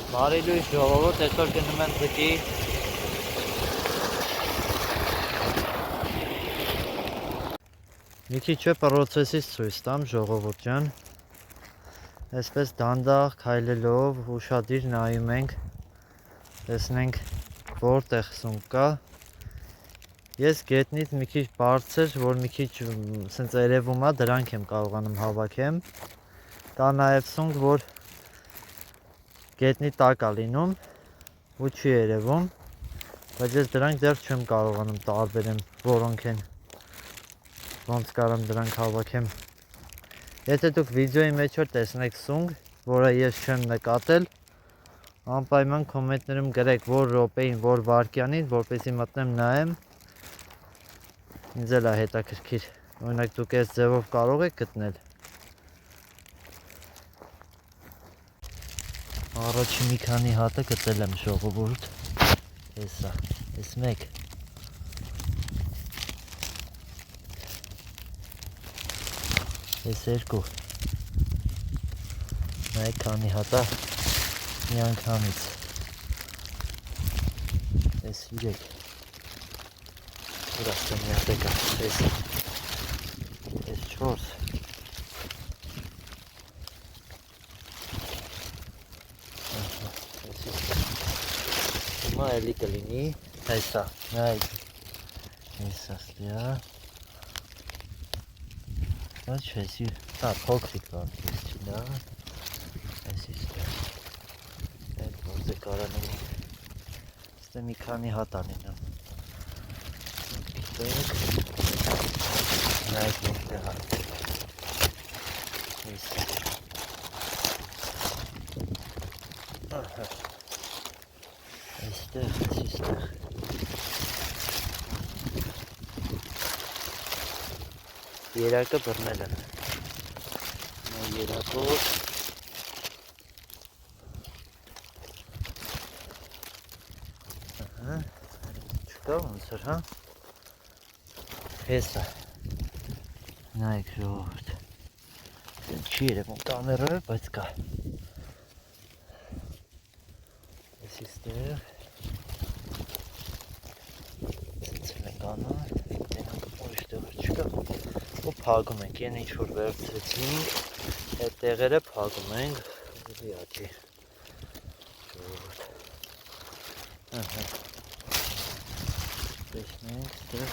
Բարի լույս ժողովուրդ, այսօր գնում եմ գտի մի քիչ պրոցեսից ցույց տամ ժողովուրդ ջան։ Այսպես դանդաղ քայլելով ուշադիր նայում ենք, տեսնենք որտեղ սունկ կա։ Ես գետնից մի քիչ բարձր, որ մի քիչ սենց երևում է, դրանք եմ կարողանում հավաքեմ։ Կա նաև սունկ, որ գետնի տակ է լինում ու չի երևում, բայց ես դրանք դեռ չեմ կարողանում տարբերեմ, որոնք են, ոնց կարամ դրանք հավաքեմ։ Եթե դուք վիդեոյի մեջ որ տեսնեք սունկ, որը ես չեմ նկատել, անպայման կոմենտներում գրեք որ րոպեին, որ վայրկյանին, որպեսզի մտնեմ նայեմ, ինձ էլ է հետաքրքիր, օրինակ դուք այս ձևով կարող եք գտնել։ Առաջի մի քանի հատը գտել եմ ժողովուրդ, հեսա, ես մեկ, ես երկու, նայեք քանի հատա մի անգամից, ես 3, որ աստեմ մի հատ եկա, ես 4, հիմա էլի կլինի, այսա, նայեք, այսա ստիա, բայց չեսի, փոքրիկ վարդի ես չիլա, այսի ստիա, այդ ոնց է կարանելի, ստե մի քանի հատ անինամ, գիտեք, նայեք որտեղ է, այսի, ահա, այստեղ, այստեղ, երակը բռնել եմ, երակով, չկա ոնց էր, հա, հեսա, նայեք ժողովուրդ, չի երևում կամերով, բայց կա, ես իստեղ, ցեցել ենք անում, տենանք ուրիշ տեղեր չկա, ու փակում ենք, են ինչ-որ վերցրեցինք, այդ տեղերը փակում ենք, ուզի աճի, ժողովուրդ, ահա, տեսնենք, ստեղ,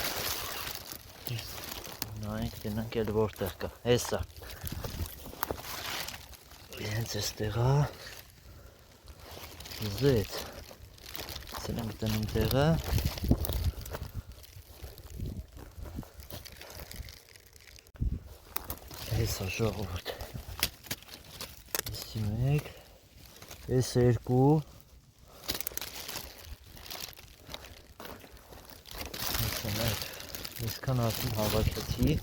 նայենք, տենանք էլ որտեղ կա, հեսա, հենց ես տեղա, զետ, սել եմ տնում տեղը, հեսա ժողովուրդ, եսի մեկ, ես երկու, հեսա մեկ, եսքան ասում հավաքեցի,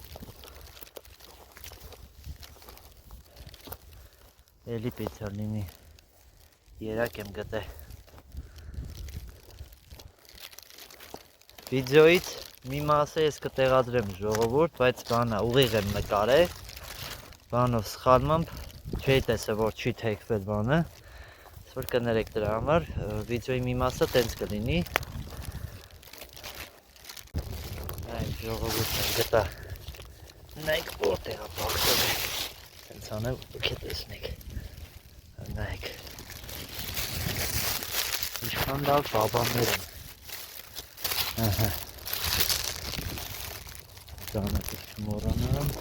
էլի պիցա լինի, երակ եմ գտե, վիդեոից մի մասը ես կտեղադրեմ ժողովուրդ, բայց բանա ուղիղ եմ նկարել, բանով սխալմամբ չի տեսել որ չի թեքվել բանը, որ կներեք դրա համար, վիդեոյի մի մասը տենց կլինի, նայք ժողովուրդ եմ գտա, նայք որտեղ է բաղթել է, տենց անեմ ուք է տեսնեք, նայք, ինչքան լավ բաբաններ են, ահա, ծանատիվ չմորանամ,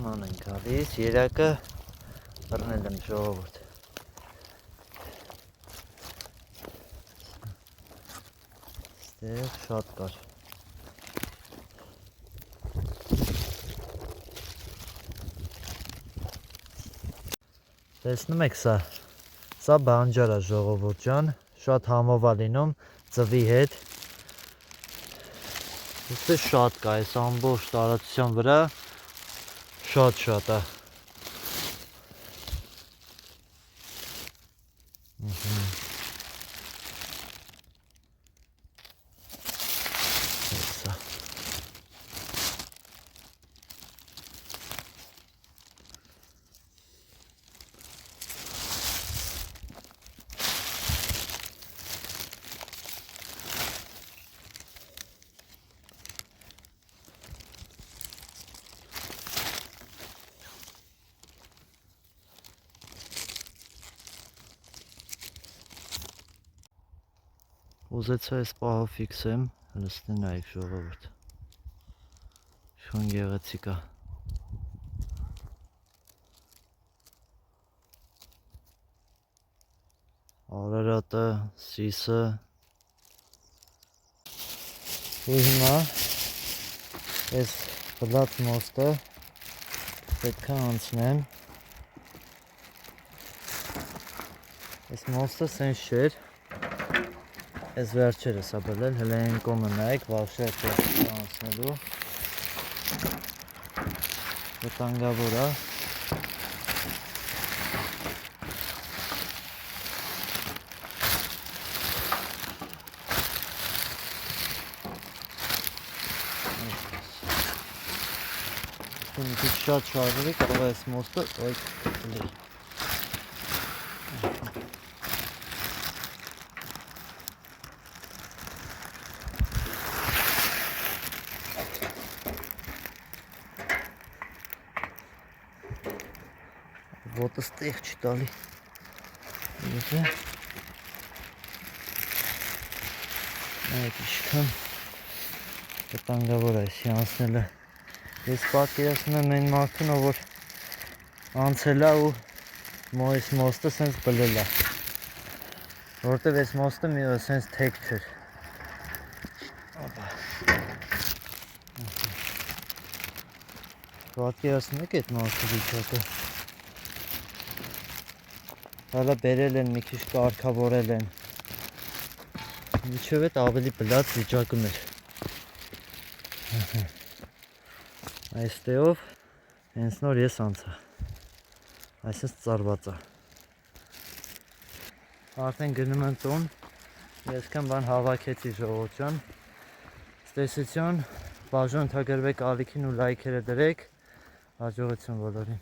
Ման են գալիս, երակը բռնել եմ ժողովուրդ, ստեղ շատ կար, տեսնում եք սա բանջար է ժողովուրդ ջան, շատ համով է լինում ծվի հետ, շատ կա այս ամբողջ տարածության վրա, շատ է, ուզեցա այս պահը ֆիքսեմ, լսնի նայեք ժողովուրդ։ Շուն գեղեցիկ է։ Արարատը, սիսը։ Ու հիմա այս բլած մոստը պետք է անցնեմ։ Այս մոստը սենց չէր։ Այս վերջերս է բլել, հələ այն կոմը նայեք, վաղշա է անցնելու։ Վտանգավոր է։ Մի քիչ շատ շարժվի, կարող է այս մոստը բլի։ Ոտս տեղ չի տալի։ Այդ իշքան վտանգավոր է այսի անցնելը։ Ես պատկերացնում եմ այն մարդուն, որ անցել է ու այս մոստը սենց բլել է։ Որտև այս մոստը սենց թեք չէր։ Պատկերացնում եք այդ մարդու վիճակը։ Հələ բերել են, մի քիչ կարգավորել են։ Մինչև այդ ավելի բլած վիճակում էր։ Այստեղով հենց նոր ես անցա։ Այսպես ծարված է։ Արդեն գնում եմ տուն։ Ես կան բան հավաքեցի ժողովուրդ ջան։ Ստեսություն, բաժան ընդհանրվեք ալիքին ու լայքերը դրեք։ Հաջողություն բոլորին։